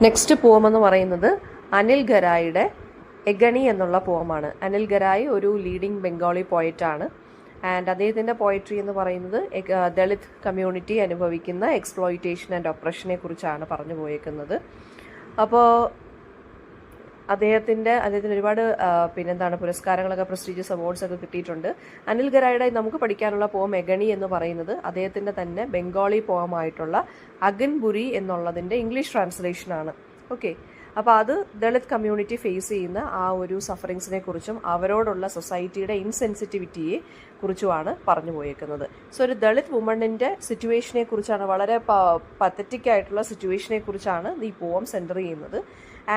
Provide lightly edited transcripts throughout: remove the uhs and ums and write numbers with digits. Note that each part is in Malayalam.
നെക്സ്റ്റ് പോം എന്ന് പറയുന്നത് അനിൽ ഗരായിയുടെ എഗണി എന്നുള്ള പോമാണ്. അനിൽ ഗരായി ഒരു ലീഡിംഗ് ബംഗാളി പോയറ്റാണ്. ആൻഡ് അദ്ദേഹത്തിൻ്റെ പോയട്രി എന്ന് പറയുന്നത് ദളിത് കമ്മ്യൂണിറ്റി അനുഭവിക്കുന്ന എക്സ്പ്ലോയിറ്റേഷൻ ആൻഡ് ഒപ്രഷനെ കുറിച്ചാണ് പറഞ്ഞു പോയേക്കുന്നത്. അപ്പോൾ അദ്ദേഹത്തിന് ഒരുപാട് പുരസ്കാരങ്ങളൊക്കെ, പ്രസ്റ്റീജിയസ് അവാർഡ്സ് ഒക്കെ കിട്ടിയിട്ടുണ്ട്. അനിൽ ഗരായുടെ നമുക്ക് പഠിക്കാനുള്ള പോം എഗണി എന്ന് പറയുന്നത് അദ്ദേഹത്തിൻ്റെ തന്നെ ബംഗാളി പോമായിട്ടുള്ള അഗൻബുരി എന്നുള്ളതിൻ്റെ ഇംഗ്ലീഷ് ട്രാൻസ്ലേഷനാണ്. ഓക്കെ, അപ്പോൾ അത് ദളിത് കമ്മ്യൂണിറ്റി ഫേസ് ചെയ്യുന്ന ആ ഒരു സഫറിങ്സിനെ കുറിച്ചും അവരോടുള്ള സൊസൈറ്റിയുടെ ഇൻസെൻസിറ്റിവിറ്റിയെ കുറിച്ചുമാണ് പറഞ്ഞു പോയേക്കുന്നത്. സോ ഒരു ദളിത് വുമണിൻ്റെ സിറ്റുവേഷനെ കുറിച്ചാണ്, വളരെ പത്തറ്റിക് ആയിട്ടുള്ള സിറ്റുവേഷനെ കുറിച്ചാണ് ഈ പോം സെൻറ്റർ ചെയ്യുന്നത്.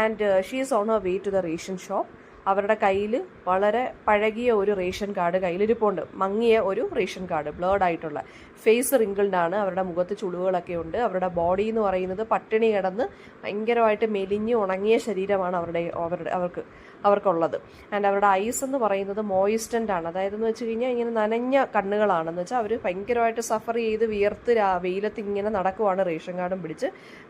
And she is on her way to the ration shop. അവരുടെ കയ്യിൽ വളരെ പഴകിയ ഒരു റേഷൻ കാർഡ് കയ്യിലിരിപ്പുണ്ട്. മങ്ങിയ ഒരു റേഷൻ കാർഡ്, ബ്ലേഡ് ആയിട്ടുള്ള, ഫേസ് റിങ്കിൾഡ് ആണ്, അവരുടെ മുഖത്ത് ചുളിവുകളൊക്കെ ഉണ്ട്. അവരുടെ ബോഡി എന്ന് പറയുന്നത് പട്ടിണി കിടന്ന് ഭയങ്കരമായിട്ട് മെലിഞ്ഞ് ഉണങ്ങിയ ശരീരമാണ് അവർക്കുള്ളത്. ആൻഡ് അവരുടെ ഐസ് എന്ന് പറയുന്നത് മോയിസ്റ്റൻ്റ് ആണ്. അതായത് എന്ന് വെച്ച് കഴിഞ്ഞാൽ ഇങ്ങനെ നനഞ്ഞ കണ്ണുകളാണെന്ന് വെച്ചാൽ അവർ ഭയങ്കരമായിട്ട് സഫർ ചെയ്ത് വിയർത്ത് വെയിലത്ത് ഇങ്ങനെ നടക്കുവാണ് റേഷൻ കാർഡും പിടിച്ച്.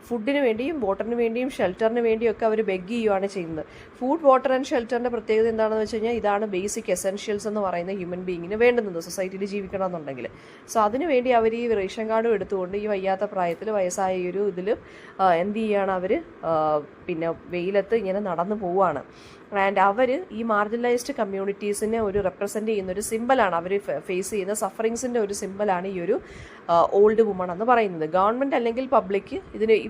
ഫുഡിന് വേണ്ടിയും വാട്ടറിന് വേണ്ടിയും ഷെൽറ്ററിന് വേണ്ടിയും ഒക്കെ അവർ ബെഗ് ചെയ്യുകയാണ് ചെയ്യുന്നത്. ഫുഡ്, വാട്ടർ ആൻഡ് ഷെൽറ്ററിൻ്റെ പ്രത്യേകത എന്താണെന്ന് വെച്ച് കഴിഞ്ഞാൽ ഇതാണ് ബേസിക് എസെൻഷ്യൽസ് എന്ന് പറയുന്ന ഹ്യൂമൻ ബീയിങ്ങിന് വേണ്ടുന്നത് സൊസൈറ്റിയിൽ ജീവിക്കണം എന്നുണ്ടെങ്കിൽ. സോ അതിനുവേണ്ടി അവർ ഈ റേഷൻ കാർഡും എടുത്തുകൊണ്ട് ഈ വയ്യാത്ത പ്രായത്തിൽ, വയസ്സായ ഒരു ഇതിൽ എന്ത് ചെയ്യുകയാണ്, അവർ വെയിലത്ത് ഇങ്ങനെ നടന്നു പോവുകയാണ്. ആൻഡ് അവർ ഈ മാർജിനലൈസ്ഡ് കമ്മ്യൂണിറ്റീസിനെ ഒരു റെപ്രസെൻ്റ് ചെയ്യുന്ന ഒരു സിമ്പലാണ്, അവർ ഫേസ് ചെയ്യുന്ന സഫറിങ്സിൻ്റെ ഒരു സിമ്പലാണ് ഈ ഒരു ഓൾഡ് വുമൺ എന്ന് പറയുന്നത്. ഗവൺമെൻറ് അല്ലെങ്കിൽ പബ്ലിക്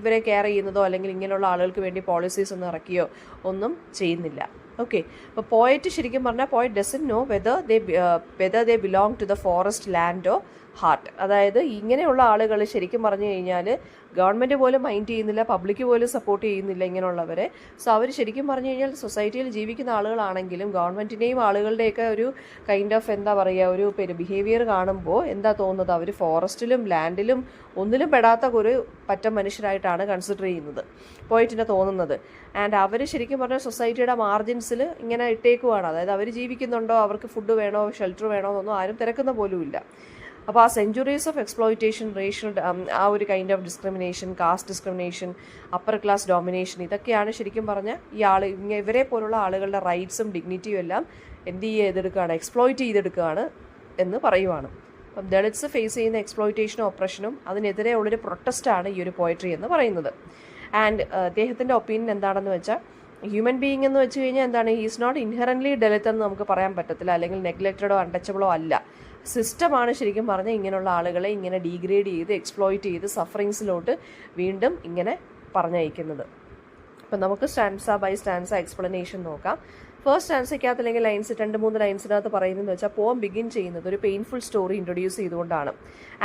ഇവരെ കെയർ ചെയ്യുന്നതോ അല്ലെങ്കിൽ ഇങ്ങനെയുള്ള ആളുകൾക്ക് വേണ്ടി പോളിസീസ് ഒന്നും ഇറക്കിയോ ഒന്നും ചെയ്യുന്നില്ല. ഓക്കെ, അപ്പോൾ പോയറ്റ് ശരിക്കും പറഞ്ഞാൽ poet doesn't know whether they belong to the forest land or heart. അതായത് ഇങ്ങനെയുള്ള ആളുകൾ ശരിക്കും പറഞ്ഞു കഴിഞ്ഞാൽ ഗവൺമെൻറ് പോലും മൈൻഡ് ചെയ്യുന്നില്ല, പബ്ലിക് പോലും സപ്പോർട്ട് ചെയ്യുന്നില്ല ഇങ്ങനെയുള്ളവരെ. സോ അവർ ശരിക്കും പറഞ്ഞു കഴിഞ്ഞാൽ സൊസൈറ്റിയിൽ ജീവിക്കുന്ന ആളുകളാണെങ്കിലും ഗവൺമെൻറ്റിൻ്റെയും ആളുകളുടെയൊക്കെ ഒരു കൈൻഡ് ഓഫ് ഒരു ബിഹേവിയർ കാണുമ്പോൾ എന്താ തോന്നുന്നത്, അവർ ഫോറസ്റ്റിലും ലാൻഡിലും ഒന്നിലും പെടാത്ത ഒരു പറ്റം മനുഷ്യരായിട്ടാണ് കൺസിഡർ ചെയ്യുന്നത്, പോയിട്ടിനെ തോന്നുന്നത്. ആൻഡ് അവർ ശരിക്കും പറഞ്ഞാൽ സൊസൈറ്റിയുടെ മാർജിൻസിൽ ഇങ്ങനെ ഇട്ടേക്കുവാണ്. അതായത് അവർ ജീവിക്കുന്നുണ്ടോ, അവർക്ക് ഫുഡ് വേണോ, ഷെൽട്ടർ വേണോ എന്നൊന്നും ആരും തിരക്കുന്ന പോലുമില്ല. അപ്പോൾ ആ സെഞ്ചുറീസ് ഓഫ് എക്സ്പ്ലോയിറ്റേഷൻ, റേഷ്യൽ ആ ഒരു kind of discrimination, caste discrimination, upper class domination, ഇതൊക്കെയാണ് ശരിക്കും പറഞ്ഞാൽ ഇവരെ പോലുള്ള ആളുകളുടെ റൈറ്റ്സും ഡിഗ്നിറ്റിയും എല്ലാം എക്സ്പ്ലോയിറ്റ് ചെയ്തെടുക്കുകയാണ് എന്ന് പറയുവാണ്. അപ്പം ദളിത്സ് ഫേസ് ചെയ്യുന്ന എക്സ്പ്ലോയിറ്റേഷനും ഒപ്രഷനും അതിനെതിരെ ഉള്ളൊരു പ്രൊട്ടസ്റ്റാണ് ഈ ഒരു പോയട്രി എന്ന് പറയുന്നത്. ആൻഡ് അദ്ദേഹത്തിൻ്റെ ഒപ്പീനിയൻ എന്താണെന്ന് വെച്ചാൽ, ഹ്യൂമൻ ബീയിങ് എന്ന് വെച്ച് കഴിഞ്ഞാൽ എന്താണ്, ഹീസ് നോട്ട് ഇൻഹറൻ്റ്ലി ദളിത് എന്ന് നമുക്ക് പറയാൻ പറ്റത്തില്ല, അല്ലെങ്കിൽ നെഗ്ലക്റ്റഡോ അൺടച്ചബിളോ അല്ല. സിസ്റ്റമാണ് ശരിക്കും പറഞ്ഞാൽ ഇങ്ങനെയുള്ള ആളുകളെ ഇങ്ങനെ ഡീഗ്രേഡ് ചെയ്ത് എക്സ്പ്ലോയിറ്റ് ചെയ്ത് സഫറിങ്സിലോട്ട് വീണ്ടും ഇങ്ങനെ പറഞ്ഞയക്കുന്നത്. അപ്പം നമുക്ക് സ്റ്റാൻസ ബൈ സ്റ്റാൻസ എക്സ്പ്ലനേഷൻ നോക്കാം. ഫസ്റ്റ് സ്റ്റാൻസയ്ക്കകത്ത് അല്ലെങ്കിൽ 2-3 ലൈൻസിനകത്ത് പറയുന്നതെന്ന് വെച്ചാൽ പോം ബിഗിൻ ചെയ്യുന്നത് ഒരു പെയിൻഫുൾ സ്റ്റോറി ഇൻട്രൊഡ്യൂസ് ചെയ്തുകൊണ്ടാണ്.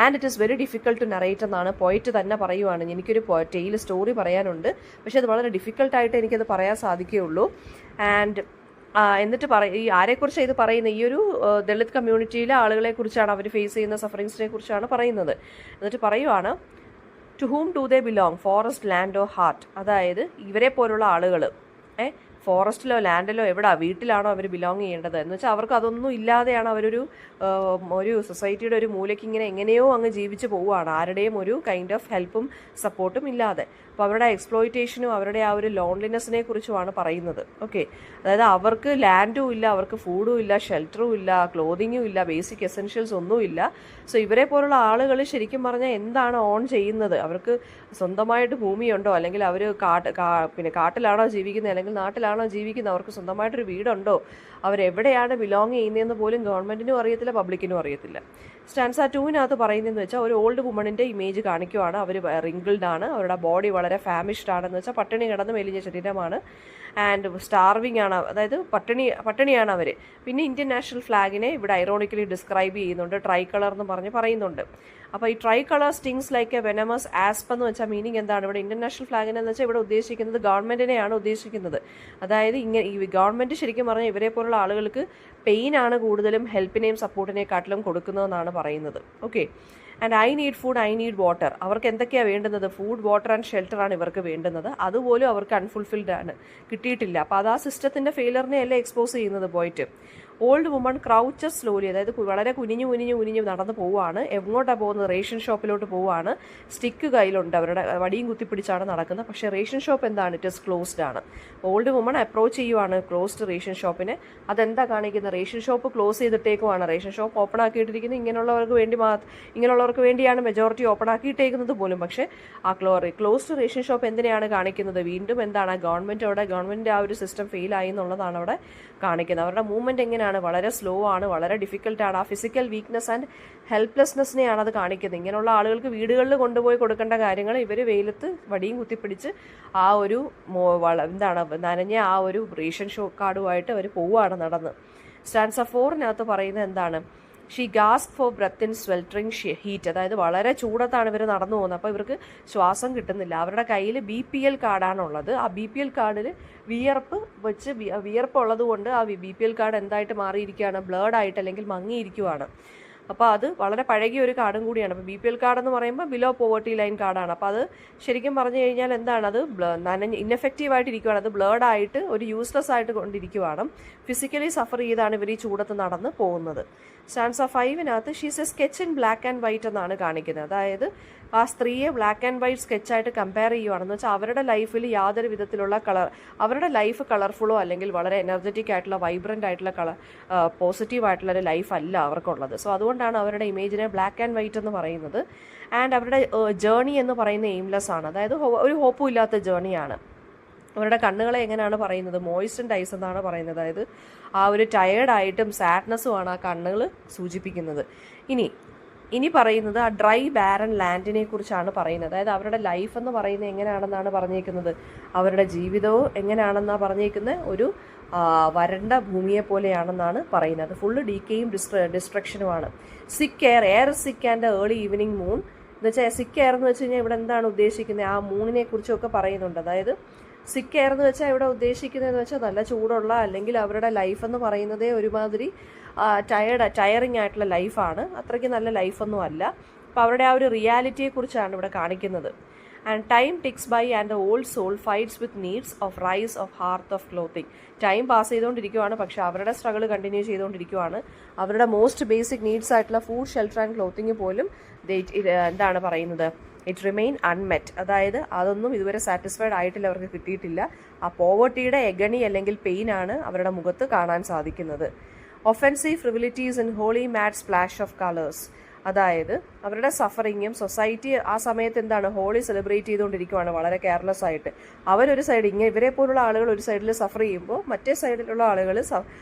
And it is very difficult to narrate എന്നാണ് പോയറ്റ് തന്നെ പറയുവാണ്. എനിക്കൊരു ടെയിൽ സ്റ്റോറി പറയാനുണ്ട്, പക്ഷേ അത് വളരെ ഡിഫിക്കൽട്ടായിട്ട് എനിക്കത് പറയാൻ സാധിക്കുകയുള്ളൂ. ആൻഡ് എന്നിട്ട് ഈ ആരെക്കുറിച്ചാണ് ഇത് പറയുന്നത്, ഈ ഒരു ദളിത് കമ്മ്യൂണിറ്റിയിലെ ആളുകളെ കുറിച്ചാണ്, അവർ ഫേസ് ചെയ്യുന്ന സഫറിങ്സിനെ കുറിച്ചാണ് പറയുന്നത്. എന്നിട്ട് പറയുവാണ്, to whom do they belong, forest, land or heart. അതായത് ഇവരെ പോലുള്ള ആളുകൾ ഫോറസ്റ്റിലോ ലാൻഡിലോ വീട്ടിലാണോ അവർ ബിലോങ് ചെയ്യേണ്ടത് എന്ന് വെച്ചാൽ അവർക്ക് അതൊന്നും ഇല്ലാതെയാണ് അവരൊരു സൊസൈറ്റിയുടെ ഒരു മൂലയ്ക്ക് ഇങ്ങനെ എങ്ങനെയോ അങ്ങ് ജീവിച്ച് പോവുകയാണ്, ആരുടെയും ഒരു കൈൻഡ് ഓഫ് ഹെൽപ്പും സപ്പോർട്ടും ഇല്ലാതെ. അപ്പോൾ അവരുടെ എക്സ്പ്ലോയിറ്റേഷനും അവരുടെ ആ ഒരു ലോൺലിനെസ്സിനെ കുറിച്ചുമാണ് പറയുന്നത്. ഓക്കെ, അതായത് അവർക്ക് ലാൻഡും ഇല്ല, അവർക്ക് ഫുഡും ഇല്ല, ഷെൽട്ടറും ഇല്ല, ക്ലോതിങ്ങും ഇല്ല, ബേസിക് എസെൻഷ്യൽസ് ഒന്നും ഇല്ല. സോ ഇവരെ പോലുള്ള ആളുകൾ ശരിക്കും പറഞ്ഞാൽ എന്താണ് ഓൺ ചെയ്യുന്നത്, അവർക്ക് സ്വന്തമായിട്ട് ഭൂമിയുണ്ടോ, അല്ലെങ്കിൽ അവർ കാട്ടിലാണോ ജീവിക്കുന്നത്, അല്ലെങ്കിൽ നാട്ടിലാണോ ജീവിക്കുന്നത്, അവർക്ക് സ്വന്തമായിട്ടൊരു വീടുണ്ടോ, അവരെവിടെയാണ് ബിലോങ് ചെയ്യുന്നതെന്ന് പോലും ഗവൺമെൻറ്റിനും അറിയത്തില്ല, പബ്ലിക്കിനും അറിയത്തില്ല. സ്റ്റാൻസ 2-നകത്ത് പറയുന്നതെന്ന് വെച്ചാൽ ഒരു ഓൾഡ് വുമണിൻ്റെ ഇമേജ് കാണിക്കുവാണ്. അവർ റിങ്കിൾഡ് ആണ്, അവരുടെ ബോഡി വളരെ ഫാമിഷ്ഡ് ആണെന്ന് വെച്ചാൽ പട്ടിണി കിടന്ന് മെലിഞ്ഞ ശരീരമാണ്. ആൻഡ് സ്റ്റാർവിങ് ആണ്, അതായത് പട്ടിണിയാണ് അവർ. പിന്നെ ഇന്ത്യൻ നാഷണൽ ഫ്ലാഗിനെ ഇവിടെ ഐറോണിക്കലി ഡിസ്ക്രൈബ് ചെയ്യുന്നുണ്ട്, ട്രൈ കളർ എന്ന് പറയുന്നുണ്ട്. അപ്പോൾ ഈ tricolour stings like a venomous asp എന്ന് വെച്ചാൽ മീനിങ് എന്താണ്, ഇവിടെ ഇന്ത്യൻ നാഷണൽ ഫ്ലാഗിനെന്ന് വെച്ചാൽ ഇവിടെ ഉദ്ദേശിക്കുന്നത് ഗവൺമെൻറ്റിനെയാണ് ഉദ്ദേശിക്കുന്നത്. അതായത് ഈ ഗവൺമെൻറ് ശരിക്കും പറഞ്ഞാൽ ഇവരെ പോലുള്ള ആളുകൾക്ക് പെയിനാണ് കൂടുതലും ഹെൽപ്പിനെയും സപ്പോർട്ടിനെക്കാട്ടിലും കൊടുക്കുന്നതെന്നാണ് പറയുന്നത്. Okay, and I need food, I need water. അവർക്ക് എന്തൊക്കെയാണ് വേണ്ടുന്നത്, ഫുഡ്, വാട്ടർ ആൻഡ് ഷെൽട്ടർ ആണ് ഇവർക്ക് വേണ്ടുന്നത്. അതുപോലും അവർക്ക് അൺഫുൾഫിൽഡ് ആണ്, കിട്ടിയിട്ടില്ല. അപ്പോൾ അത് ആ സിസ്റ്റത്തിൻ്റെ ഫെയിലറിനെ അല്ലേ എക്സ്പോസ് ചെയ്യുന്നത് പോയിട്ട്. ഓൾഡ് വുമൺ ക്രൗച്ചസ് സ്ലോലി, അതായത് വളരെ കുനിഞ്ഞു നടന്നു പോവുകയാണ്. എങ്ങോട്ടാണ് പോകുന്നത്? റേഷൻ ഷോപ്പിലോട്ട് പോവുകയാണ്. സ്റ്റിക്ക് കയ്യിലുണ്ട്, അവരുടെ വടിയും കുത്തിപ്പിടിച്ചാണ് നടക്കുന്നത്. പക്ഷേ റേഷൻ ഷോപ്പ് എന്താണ്? ഇറ്റ് ഇസ് ക്ലോസ്ഡ് ആണ്. ഓൾഡ് വുമൺ അപ്രോച്ച് ചെയ്യുവാണ് ക്ലോസ്ഡ് റേഷൻ ഷോപ്പിനെ. അതെന്താ കാണിക്കുന്നത്? റേഷൻ ഷോപ്പ് ക്ലോസ് ചെയ്തിട്ടേക്കുവാണ്. റേഷൻ ഷോപ്പ് ഓപ്പൺ ആക്കിയിട്ടിരിക്കുന്നത് ഇങ്ങനെയുള്ളവർക്ക് വേണ്ടിയാണ് മെജോറിറ്റി ഓപ്പൺ ആക്കിയിട്ടേക്കുന്നത് പോലും. പക്ഷേ ആ ക്ലോസ്ഡ് റേഷൻ ഷോപ്പ് എന്തിനെയാണ് കാണിക്കുന്നത്? വീണ്ടും എന്താണ്? ഗവൺമെൻറ് ആ ഒരു സിസ്റ്റം ഫെയിലായി എന്നുള്ളതാണ് അവിടെ കാണിക്കുന്നത്. അവരുടെ മൂവ്മെൻറ്റ് എങ്ങനെയാണ്? വളരെ സ്ലോ ആണ്, വളരെ ഡിഫിക്കൽട്ടാണ്. ആ ഫിസിക്കൽ വീക്ക്നെസ് ആൻഡ് ഹെൽപ്ലെസ്നെസ്സിനെയാണ് അത് കാണിക്കുന്നത്. ഇങ്ങനെയുള്ള ആളുകൾക്ക് വീടുകളിൽ കൊണ്ടുപോയി കൊടുക്കേണ്ട കാര്യങ്ങൾ ഇവർ വെയിലത്ത് വടിയും കുത്തിപ്പിടിച്ച് ആ ഒരു നനഞ്ഞ ആ ഒരു റേഷൻ ഷോ കാർഡുമായിട്ട് അവർ പോവുകയാണ് നടന്ന്. സ്റ്റാൻസ 4 പറയുന്നത് എന്താണ്? She gasps for breath in sweltering heat, അതായത് വളരെ ചൂടത്താണ് ഇവർ നടന്നു പോകുന്നത്. അപ്പോൾ ഇവർക്ക് ശ്വാസം കിട്ടുന്നില്ല. അവരുടെ കയ്യിൽ BPL കാർഡാണുള്ളത്. ആ BPL കാർഡിൽ വിയർപ്പുള്ളത് കൊണ്ട് ആ BPL കാർഡ് എന്തായിട്ട് മാറിയിരിക്കുകയാണ്? ബ്ലേഡായിട്ട് അല്ലെങ്കിൽ മങ്ങിയിരിക്കുവാണ്. അപ്പോൾ അത് വളരെ പഴകിയ ഒരു കാർഡും കൂടിയാണ്. അപ്പോൾ BPL കാർഡ് എന്ന് പറയുമ്പോൾ ബിലോ പോവർട്ടി ലൈൻ കാർഡാണ്. അപ്പോൾ അത് ശരിക്കും പറഞ്ഞു കഴിഞ്ഞാൽ എന്താണ്? അത് ഇന്നെഫക്റ്റീവായിട്ട് ഇരിക്കുകയാണ്. അത് ബ്ലേഡായിട്ട് ഒരു യൂസ്ലെസ് ആയിട്ട് കൊണ്ടിരിക്കുകയാണ്. ഫിസിക്കലി സഫർ ചെയ്താണ് ഇവർ ഈ ചൂടത്ത് നടന്ന് പോകുന്നത്. Stanza 5 she's A sketch in black and white എന്നാണ് കാണിക്കുന്നത്. അതായത് ആ സ്ത്രീയെ ബ്ലാക്ക് ആൻഡ് വൈറ്റ് സ്കെച്ചായിട്ട് കമ്പയർ ചെയ്യുകയാണെന്ന് വെച്ചാൽ അവരുടെ ലൈഫിൽ യാതൊരു വിധത്തിലുള്ള അവരുടെ ലൈഫ് കളർഫുള്ളോ അല്ലെങ്കിൽ വളരെ എനർജറ്റിക് ആയിട്ടുള്ള വൈബ്രൻ്റ് ആയിട്ടുള്ള പോസിറ്റീവ് ആയിട്ടുള്ള ഒരു ലൈഫ് അല്ല അവർക്കുള്ളത്. സോ അതുകൊണ്ടാണ് അവരുടെ ഇമേജിനെ ബ്ലാക്ക് ആൻഡ് വൈറ്റ് എന്ന് പറയുന്നത്. ആൻഡ് അവരുടെ ജേർണി എന്ന് പറയുന്ന എയിംലെസ് ആണ്, അതായത് ഒരു ഹോപ്പും ഇല്ലാത്ത ജേർണിയാണ്. അവരുടെ കണ്ണുകളെ എങ്ങനെയാണ് പറയുന്നത്? മോയിസ്റ്റ് ആൻഡ് ഐസ് എന്നാണ് പറയുന്നത്. അതായത് ആ ഒരു ടയേർഡായിട്ടും സാഡ്നെസ്സുമാണ് ആ കണ്ണുകൾ സൂചിപ്പിക്കുന്നത്. ഇനി പറയുന്നത് ആ ഡ്രൈ ബാരൻ ലാൻഡിനെ കുറിച്ചാണ് പറയുന്നത്. അതായത് അവരുടെ ലൈഫ് എന്ന് പറയുന്നത് എങ്ങനെയാണെന്നാണ് പറഞ്ഞേക്കുന്നത്? അവരുടെ ജീവിതവും എങ്ങനെയാണെന്നാണ് പറഞ്ഞേക്കുന്നത്? ഒരു വരണ്ട ഭൂമിയെ പോലെയാണെന്നാണ് പറയുന്നത്. ഫുള്ള് ഡീക്കേയും ഡിസ്ട്രക്ഷനുമാണ്. സിക്ക് എയർ സിക്ക് ആൻഡ് ഏർലി ഈവനിങ് മൂൺ എന്ന് വെച്ചാൽ സിക്ക് എയർ എന്ന് വെച്ച് കഴിഞ്ഞാൽ ഇവിടെ എന്താണ് ഉദ്ദേശിക്കുന്നത്? ആ മൂണിനെ കുറിച്ചൊക്കെ പറയുന്നുണ്ട്. അതായത് സിക്ക് എയർ എന്ന് വെച്ചാൽ ഇവിടെ ഉദ്ദേശിക്കുന്നതെന്ന് വെച്ചാൽ നല്ല ചൂടുള്ള അല്ലെങ്കിൽ അവരുടെ ലൈഫ് എന്ന് പറയുന്നതേ ഒരുമാതിരി ടയറിങ് ആയിട്ടുള്ള ലൈഫാണ്. അത്രയ്ക്ക് നല്ല ലൈഫൊന്നും അല്ല. അപ്പോൾ അവരുടെ ആ ഒരു റിയാലിറ്റിയെക്കുറിച്ചാണ് ഇവിടെ കാണിക്കുന്നത്. And time ticks by and the old soul fights with needs of rice of hearth of clothing. Time pass ചെയ്തുകൊണ്ടിരിക്കുവാണ്, പക്ഷേ അവരുടെ സ്ട്രഗിൾ കണ്ടിന്യൂ ചെയ്തുകൊണ്ടിരിക്കുവാണ്. അവരുടെ മോസ്റ്റ് ബേസിക് നീഡ്സ് ആയിട്ടുള്ള ഫുഡ്, ഷെൽട്ടർ ആൻഡ് ക്ലോത്തിങ് പോലും എന്താണ് പറയുന്നത്? It remain unmet. അതായത് അതൊന്നും ഇതുവരെ സാറ്റിസ്ഫൈഡ് ആയിട്ടില്ല, അവർക്ക് കിട്ടിയിട്ടില്ല. ആ പോവർട്ടിയുടെ എഗണി അല്ലെങ്കിൽ പെയിനാണ് അവരുടെ മുഖത്ത് കാണാൻ സാധിക്കുന്നത്. Offensive frivolities in Holi mad splash of colours, അതായത് അവരുടെ സഫറിങ്ങും സൊസൈറ്റി ആ സമയത്ത് എന്താണ് ഹോളി സെലിബ്രേറ്റ് ചെയ്തുകൊണ്ടിരിക്കുവാണ് വളരെ കെയർലെസ് ആയിട്ട്. അവരൊരു സൈഡ് ഇവരെ പോലുള്ള ആളുകൾ ഒരു സൈഡിൽ സഫർ ചെയ്യുമ്പോൾ മറ്റേ സൈഡിലുള്ള ആളുകൾ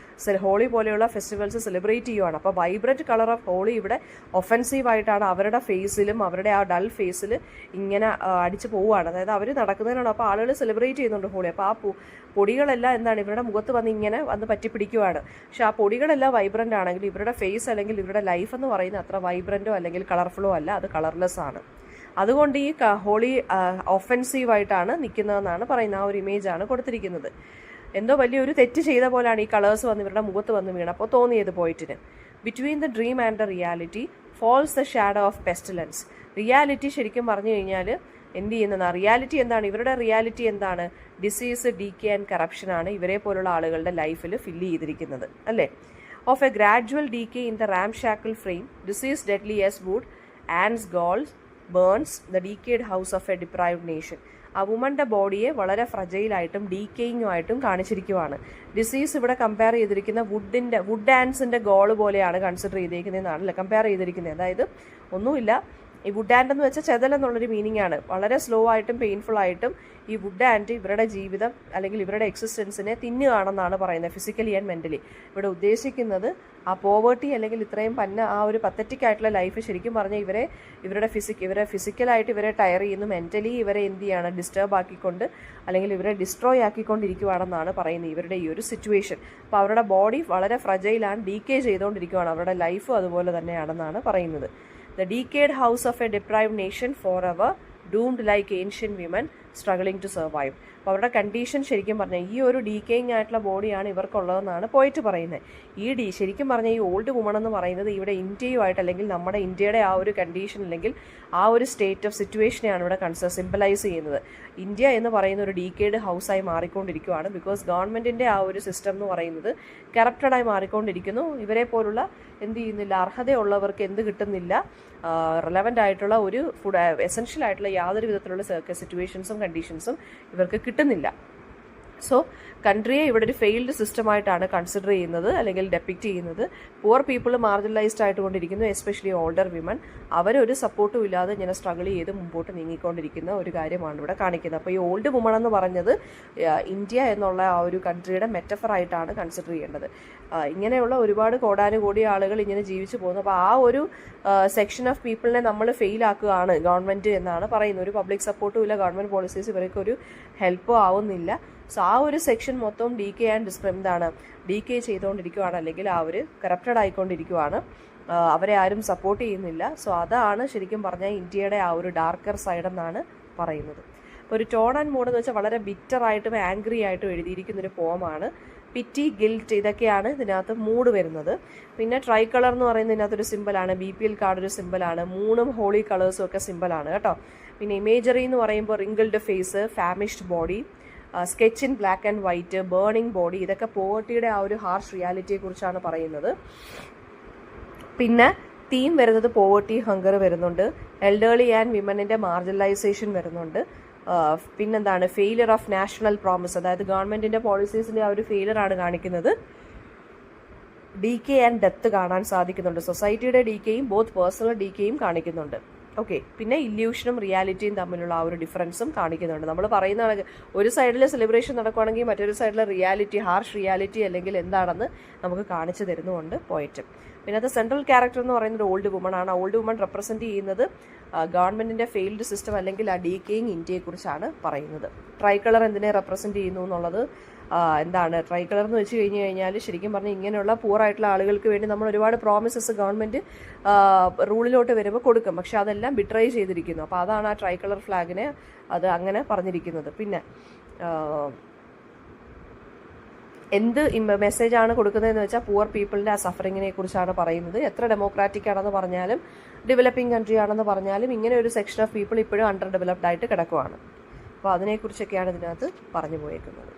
ഹോളി പോലെയുള്ള ഫെസ്റ്റിവൽസ് സെലിബ്രേറ്റ് ചെയ്യുവാണ്. അപ്പോൾ വൈബ്രന്റ് കളർ ഓഫ് ഹോളി ഇവിടെ ഒഫെൻസീവായിട്ടാണ് അവരുടെ ഫേസിലും അവരുടെ ആ ഡൾ ഫേസിൽ ഇങ്ങനെ അടിച്ചു പോവുകയാണ്. അതായത് അവർ നടക്കുന്നതിനാണ്. അപ്പോൾ ആളുകൾ സെലിബ്രേറ്റ് ചെയ്യുന്നുണ്ട് ഹോളി. അപ്പോൾ ആ പൊടികളെല്ലാം എന്താണ് ഇവരുടെ മുഖത്ത് വന്ന് പറ്റിപ്പിടിക്കുവാണ്. പക്ഷെ ആ പൊടികളെല്ലാം വൈബ്രന്റ് ആണെങ്കിൽ ഇവരുടെ ഫേസ് അല്ലെങ്കിൽ ഇവരുടെ ലൈഫ് എന്ന് പറയുന്നത് അത്ര വൈബ്രന്റോ അല്ലെങ്കിൽ കളർഫുള്ളോ അല്ല, അത് കളർലെസ് ആണ്. അതുകൊണ്ട് ഈ ഹോളി ഒഫെൻസീവായിട്ടാണ് നിൽക്കുന്നതെന്നാണ് പറയുന്നത്. ആ ഒരു ഇമേജാണ് കൊടുത്തിരിക്കുന്നത്. എന്തോ വലിയൊരു തെറ്റ് ചെയ്ത പോലെയാണ് ഈ കളേഴ്സ് വന്ന് ഇവരുടെ മുഖത്ത് വന്ന് വീണപ്പോൾ തോന്നിയത് പോയിട്ടിന്. Between the dream and the reality falls the shadow of pestilence. Reality ശരിക്കും പറഞ്ഞു കഴിഞ്ഞാൽ എന്ത് ചെയ്യുന്നതാണ്? റിയാലിറ്റി എന്താണ്? ഇവരുടെ റിയാലിറ്റി എന്താണ്? ഡിസീസ്, ഡീക്കേ ആൻഡ് കറപ്ഷൻ ആണ് ഇവരെ പോലുള്ള ആളുകളുടെ ലൈഫിൽ ഫില്ല് ചെയ്തിരിക്കുന്നത്, അല്ലേ? Of a gradual decay in the ramshackle frame, disease deadly as wood, ants galls, burns the decayed house of a deprived nation. ആ വുമൻ്റെ ബോഡിയെ വളരെ ഫ്രജൈലായിട്ടും ഡീക്കേയിങ്ങുമായിട്ടും കാണിച്ചിരിക്കുവാണ്. ഡിസീസ് ഇവിടെ കമ്പയർ ചെയ്തിരിക്കുന്ന വുഡ് ആൻഡ്സിൻ്റെ ഗോൾ പോലെയാണ് കൺസിഡർ ചെയ്തിരിക്കുന്നതെന്നാണല്ലേ കമ്പയർ ചെയ്തിരിക്കുന്നത്. അതായത് ഒന്നുമില്ല, ഈ വുഡ് ആൻഡ് എന്ന് വെച്ചാൽ ചെതൽ എന്നുള്ളൊരു മീനിങ് ആണ്. വളരെ സ്ലോ ആയിട്ടും പെയിൻഫുൾ ആയിട്ടും ഈ വുഡ് ആൻഡ് ഇവരുടെ ജീവിതം അല്ലെങ്കിൽ ഇവരുടെ എക്സിസ്റ്റൻസിനെ തിന്നുകയാണെന്നാണ് പറയുന്നത്, ഫിസിക്കലി ആൻഡ് മെൻ്റലി. ഇവിടെ ഉദ്ദേശിക്കുന്നത് ആ പോവേർട്ടി അല്ലെങ്കിൽ ഇത്രയും ആ ഒരു പത്തറ്റിക് ആയിട്ടുള്ള ലൈഫ് ശരിക്കും പറഞ്ഞാൽ ഇവരെ ഫിസിക്കലായിട്ട് ഇവരെ ടയർ ചെയ്യുന്നു, മെൻ്റലി ഇവരെ എന്ത് ചെയ്യാണ്? ഡിസ്റ്റർബ് ആക്കിക്കൊണ്ട് അല്ലെങ്കിൽ ഇവരെ ഡിസ്ട്രോയ് ആക്കിക്കൊണ്ടിരിക്കുകയാണെന്നാണ് പറയുന്നത് ഇവരുടെ ഈ ഒരു സിറ്റുവേഷൻ. അപ്പോൾ അവരുടെ ബോഡി വളരെ ഫ്രജൈലാണ്, ഡീക്കേ ചെയ്തുകൊണ്ടിരിക്കുകയാണ്. അവരുടെ ലൈഫും അതുപോലെ തന്നെയാണെന്നാണ് പറയുന്നത്. The decayed house of a deprived nation forever, doomed like ancient women, struggling to survive. അപ്പോൾ അവരുടെ കണ്ടീഷൻ ശരിക്കും പറഞ്ഞാൽ ഈ ഒരു ഡീക്കേയിങ് ആയിട്ടുള്ള ബോഡിയാണ് ഇവർക്കുള്ളതെന്നാണ് പോയിട്ട് പറയുന്നത്. ശരിക്കും പറഞ്ഞാൽ ഈ ഓൾഡ് വുമൺ എന്ന് പറയുന്നത് ഇവിടെ ഇന്ത്യയുമായിട്ട് അല്ലെങ്കിൽ നമ്മുടെ ഇന്ത്യയുടെ ആ ഒരു കണ്ടീഷൻ അല്ലെങ്കിൽ ആ ഒരു സ്റ്റേറ്റ് ഓഫ് സിറ്റുവേഷനെയാണ് ഇവിടെ സിംബലൈസ് ചെയ്യുന്നത്. ഇന്ത്യ എന്ന് പറയുന്ന ഒരു ഡീക്കേഡ് ഹൗസായി മാറിക്കൊണ്ടിരിക്കുകയാണ്. ബിക്കോസ് ഗവൺമെൻറ്റിൻ്റെ ആ ഒരു സിസ്റ്റം എന്ന് പറയുന്നത് കറപ്റ്റഡായി മാറിക്കൊണ്ടിരിക്കുന്നു. ഇവരെ പോലുള്ള എന്ത് ചെയ്യുന്നില്ല, അർഹതയുള്ളവർക്ക് എന്ത് കിട്ടുന്നില്ല, റിലവൻ്റ് ആയിട്ടുള്ള ഒരു എസെൻഷ്യൽ ആയിട്ടുള്ള യാതൊരു വിധത്തിലുള്ള സിറ്റുവേഷൻസും കണ്ടീഷൻസും ഇവർക്ക് കിട്ടുന്നില്ല. സോ കൺട്രിയെ ഇവിടെ ഒരു ഫെയിൽഡ് സിസ്റ്റമായിട്ടാണ് കൺസിഡർ ചെയ്യുന്നത് അല്ലെങ്കിൽ ഡെപ്പിക്റ്റ് ചെയ്യുന്നത്. പുവർ പീപ്പിൾ മാർജിനലൈസ്ഡ് ആയിട്ടുകൊണ്ടിരിക്കുന്നു, എസ്പെഷ്യലി ഓൾഡർ വിമൻ. അവരൊരു സപ്പോർട്ടും ഇല്ലാതെ ഇങ്ങനെ സ്ട്രഗിൾ ചെയ്ത് മുമ്പോട്ട് നീങ്ങിക്കൊണ്ടിരിക്കുന്ന ഒരു കാര്യമാണ് ഇവിടെ കാണിക്കുന്നത്. അപ്പോൾ ഈ ഓൾഡ് വുമൺ എന്ന് പറഞ്ഞത് ഇന്ത്യ എന്നുള്ള ആ ഒരു കൺട്രിയുടെ മെറ്റഫറായിട്ടാണ് കൺസിഡർ ചെയ്യേണ്ടത്. ഇങ്ങനെയുള്ള ഒരുപാട് കോടാനുകോടി ആളുകൾ ഇങ്ങനെ ജീവിച്ചു പോകുന്നു. അപ്പോൾ ആ ഒരു സെക്ഷൻ ഓഫ് പീപ്പിളിനെ നമ്മൾ ഫെയിലാക്കുകയാണ് ഗവൺമെൻറ് എന്നാണ് പറയുന്നത്. ഒരു പബ്ലിക് സപ്പോർട്ടും ഇല്ല, ഗവൺമെൻറ് പോളിസീസ് ഇവർക്ക് ഒരു ഹെൽപ്പും ആവുന്നില്ല. സോ ആ ഒരു സെക്ഷൻ മൊത്തം ഡീക്കേ ചെയ്തുകൊണ്ടിരിക്കുകയാണ്, അല്ലെങ്കിൽ ആ ഒരു കറപ്റ്റഡ് ആയിക്കൊണ്ടിരിക്കുകയാണ്. അവരെ ആരും സപ്പോർട്ട് ചെയ്യുന്നില്ല. സോ അതാണ് ശരിക്കും പറഞ്ഞാൽ ഇന്ത്യയുടെ ആ ഒരു ഡാർക്കർ സൈഡ് എന്നാണ് പറയുന്നത്. അപ്പോൾ ഒരു ടോൺ ആൻഡ് മൂഡ് എന്ന് വെച്ചാൽ വളരെ ബിറ്ററായിട്ടും ആംഗ്രി ആയിട്ടും എഴുതിയിരിക്കുന്നൊരു പോമാണ്. പിറ്റി, ഗിൽറ്റ് ഇതൊക്കെയാണ് ഇതിനകത്ത് മൂഡ് വരുന്നത്. പിന്നെ ട്രൈ കളർ എന്ന് പറയുന്നത് ഇതിനകത്തൊരു സിമ്പിളാണ്. BPL കാർഡ് ഒരു സിമ്പിളാണ്. 3 ഹോളി കളേഴ്സും ഒക്കെ സിമ്പിളാണ് കേട്ടോ. പിന്നെ ഇമേജറി എന്ന് പറയുമ്പോൾ wrinkled face, famished body, sketch in black and white, burning body, ഇതൊക്കെ പോവർട്ടിയുടെ ആ ഒരു ഹാർഷ് റിയാലിറ്റിയെ കുറിച്ചാണ് പറയുന്നത്. പിന്നെ തീം വരുന്നത് പോവർട്ടി, ഹങ്കർ വരുന്നുണ്ട്. എൽഡേർലി ആൻഡ് വിമനിൻ്റെ മാർജിനലൈസേഷൻ വരുന്നുണ്ട്. പിന്നെന്താണ്, ഫെയിലിയർ ഓഫ് നാഷണൽ പ്രോമിസ്, അതായത് ഗവൺമെൻറ്റിൻ്റെ പോളിസീസിൻ്റെ ആ ഒരു ഫെയിലിയറാണ് കാണിക്കുന്നത്. ഡീക്കേ ആൻഡ് ഡെത്ത് കാണാൻ സാധിക്കുന്നുണ്ട്. സൊസൈറ്റിയുടെ ഡീക്കേയും ബോത്ത് പേഴ്സണൽ ഡീക്കേയും കാണിക്കുന്നുണ്ട്. ഓക്കെ, പിന്നെ ഇല്യൂഷനും റിയാലിറ്റിയും തമ്മിലുള്ള ആ ഒരു ഡിഫറൻസും കാണിക്കുന്നുണ്ട്. നമ്മൾ പറയുന്ന ഒരു സൈഡിൽ സെലിബ്രേഷൻ നടക്കുകയാണെങ്കിൽ മറ്റൊരു സൈഡിലെ റിയാലിറ്റി, ഹാർഷ് റിയാലിറ്റി അല്ലെങ്കിൽ എന്താണെന്ന് നമുക്ക് കാണിച്ചു തരുന്നുമുണ്ട് പോയിട്ട്. പിന്നെ അത് സെൻട്രൽ ക്യാരക്ടർ എന്ന് പറയുന്നത് ഓൾഡ് വുമൺ ആണ്. ഓൾഡ് വുമൺ റെപ്രസെൻറ്റ് ചെയ്യുന്നത് ഗവൺമെൻറ്റിൻ്റെ ഫെയിൽഡ് സിസ്റ്റം അല്ലെങ്കിൽ ആ ഡീക്കേയിങ് ഇന്ത്യയെക്കുറിച്ചാണ് പറയുന്നത്. ട്രൈ കളർ എന്തിനെ റെപ്രസെൻറ്റ് ചെയ്യുന്നു എന്നുള്ളത് എന്താണ് ട്രൈ കളർ എന്ന് വെച്ച് കഴിഞ്ഞാൽ ശരിക്കും പറഞ്ഞാൽ ഇങ്ങനെയുള്ള പൂറായിട്ടുള്ള ആളുകൾക്ക് വേണ്ടി നമ്മൾ ഒരുപാട് പ്രോമിസസ് ഗവൺമെൻറ് റൂളിലോട്ട് വരുമ്പോൾ കൊടുക്കും. പക്ഷെ അതെല്ലാം ബിട്രൈ ചെയ്തിരിക്കുന്നു. അപ്പോൾ അതാണ് ആ ട്രൈ കളർ ഫ്ലാഗിനെ അത് അങ്ങനെ പറഞ്ഞിരിക്കുന്നത്. പിന്നെ എന്ത് മെസ്സേജാണ് കൊടുക്കുന്നതെന്ന് വെച്ചാൽ പുവർ പീപ്പിളിൻ്റെ ആ സഫറിങ്ങിനെ കുറിച്ചാണ് പറയുന്നത്. എത്ര ഡെമോക്രാറ്റിക് ആണെന്ന് പറഞ്ഞാലും ഡെവലപ്പിംഗ് കൺട്രി ആണെന്ന് പറഞ്ഞാലും ഇങ്ങനെ ഒരു സെക്ഷൻ ഓഫ് പീപ്പിൾ ഇപ്പോഴും അണ്ടർ ഡെവലപ്ഡ് ആയിട്ട് കിടക്കുവാണ്. അപ്പോൾ അതിനെക്കുറിച്ചൊക്കെയാണ് ഇതിനകത്ത് പറഞ്ഞു പോയേക്കുന്നത്.